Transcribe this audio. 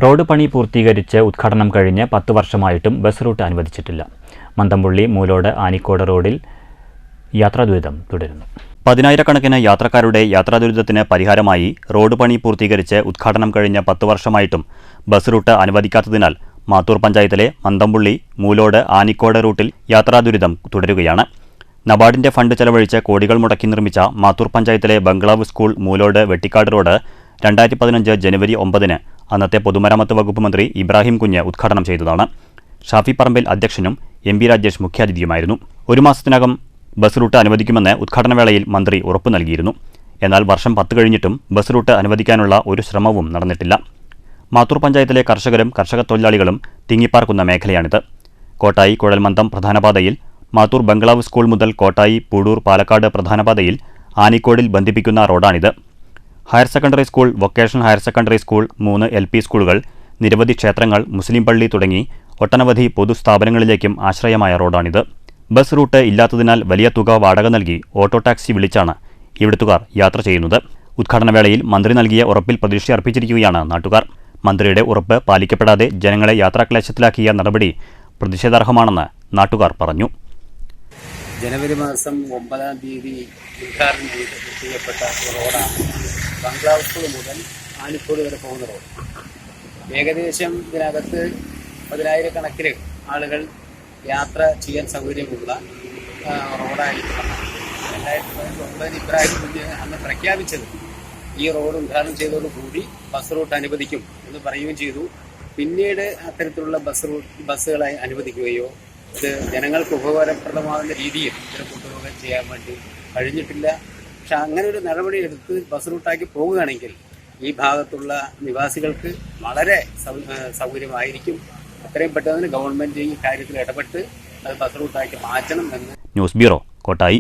Road പണി പൂർത്തീകരിച്ച് ഉദ്ഘാടനം കഴിഞ്ഞ് 10 വർഷമായിട്ടും ബസ് റൂട്ട് അനുവദിച്ചിട്ടില്ല. മന്തംപുള്ളി മൂലോട് ആനിക്കോട് റോഡിൽ യാത്രാദുരിതം തുടരുന്നു. 10,000-കണക്കിന് യാത്രക്കാരുടെ യാത്രാദുരിതത്തിന് പരിഹാരമായി റോഡ് പണി പൂർത്തീകരിച്ച് ഉദ്ഘാടനം കഴിഞ്ഞ 10 വർഷമായിട്ടും ബസ് റൂട്ട് അനുവദിക്കാത്തതിനാൽ മാത്തൂർ പഞ്ചായത്തിലെ മന്തംപുള്ളി മൂലോട് ആനിക്കോട് റൂട്ടിൽ യാത്രാദുരിതം തുടരുകയാണ്. നബാർഡിന്റെ ഫണ്ട് ചെലവഴിച്ച് കോടികൾ മുടക്കി നിർമ്മിച്ച മാത്തൂർ പഞ്ചായത്തിലെ ബംഗ്ലാവ് സ്കൂൾ മൂലോട് വെട്ടിക്കാട് റോഡ് 2015 ജനുവരി 9-ന് അന്നത്തെ പൊതുമരാമത്ത് വകുപ്പ് മന്ത്രി ഇബ്രാഹിം കുഞ്ഞ് ഉദ്ഘാടനം ചെയ്തതാണ്. ഷാഫി പറമ്പിൽ അധ്യക്ഷനും MP രാജേഷ് മുഖ്യാതിഥിയുമായിരുന്നു. 1 മാസത്തിനകം ബസ് റൂട്ട് അനുവദിക്കുമെന്ന് ഉദ്ഘാടനവേളയിൽ മന്ത്രി ഉറപ്പു നൽകിയിരുന്നു. എന്നാൽ വർഷം 10 കഴിഞ്ഞിട്ടും ബസ് റൂട്ട് അനുവദിക്കാനുള്ള ഒരു ശ്രമവും നടന്നിട്ടില്ല. മാത്തൂർ പഞ്ചായത്തിലെ കർഷകരും കർഷക തൊഴിലാളികളും തിങ്ങിപ്പാർക്കുന്ന മേഖലയാണിത്. കോട്ടായി കുഴൽമന്തം പ്രധാനപാതയിൽ മാത്തൂർ ബംഗ്ലാവ് സ്കൂൾ മുതൽ കോട്ടായി പൂടൂർ പാലക്കാട് പ്രധാനപാതയിൽ ആനിക്കോടിൽ ബന്ധിപ്പിക്കുന്ന റോഡാണിത്. Higher secondary school, vocational higher secondary school, 3 LP സ്കൂളുകൾ, നിരവധി ക്ഷേത്രങ്ങൾ, മുസ്ലിം പള്ളി തുടങ്ങി ഒട്ടനവധി പൊതുസ്ഥാപനങ്ങളിലേക്കും ആശ്രയമായ റോഡാണിത്. ബസ് റൂട്ട് ഇല്ലാത്തതിനാൽ വലിയ തുക വാടക നൽകി ഓട്ടോ ടാക്സി വിളിച്ചാണ് ഇവിടുത്തുകാർ യാത്ര ചെയ്യുന്നത്. ഉദ്ഘാടനവേളയിൽ മന്ത്രി നൽകിയ ഉറപ്പിൽ പ്രതീക്ഷയർപ്പിച്ചിരിക്കുകയാണ് നാട്ടുകാർ. മന്ത്രിയുടെ ഉറപ്പ് പാലിക്കപ്പെടാതെ ജനങ്ങളെ യാത്രാക്ലേശത്തിലാക്കിയ നടപടി പ്രതിഷേധാർഹമാണെന്ന് നാട്ടുകാർ പറഞ്ഞു. ജനുവരി മാസം 9-ാം തീയതി ഉദ്ഘാടനം ചെയ്യപ്പെട്ട റോഡാണ് ബംഗ്ലാവ് സ്കൂൾ മുതൽ ആനിക്കോട് വരെ പോകുന്ന റോഡ്. ഏകദേശം ഇതിനകത്ത് 10,000-കണക്കിന് ആളുകൾ യാത്ര ചെയ്യാൻ സൗകര്യമുള്ള റോഡായിരിക്കണം. 2019 ഇബ്രാഹിം കുഞ്ഞ് അന്ന് പ്രഖ്യാപിച്ചത് ഈ റോഡ് ഉദ്ഘാടനം ചെയ്തതോടുകൂടി ബസ് റൂട്ട് അനുവദിക്കും എന്ന് പറയുകയും ചെയ്തു. പിന്നീട് അത്തരത്തിലുള്ള ബസ്സുകളായി അനുവദിക്കുകയോ ഇത് ജനങ്ങൾക്ക് ഉപകാരപ്രദമാകുന്ന രീതിയിൽ ഇതിനെ കൊണ്ടുപോകാൻ ചെയ്യാൻ വേണ്ടി കഴിഞ്ഞിട്ടില്ല. പക്ഷെ അങ്ങനെ ഒരു നടപടി എടുത്ത് ബസ് റൂട്ടാക്കി പോകുകയാണെങ്കിൽ ഈ ഭാഗത്തുള്ള നിവാസികൾക്ക് വളരെ സൗകര്യമായിരിക്കും. എത്രയും പെട്ടെന്ന് ഗവൺമെന്റ് ഈ കാര്യത്തിൽ ഇടപെട്ട് അത് ബസ് റൂട്ടാക്കി മാറ്റണം എന്ന്. News bureau, Kottayi.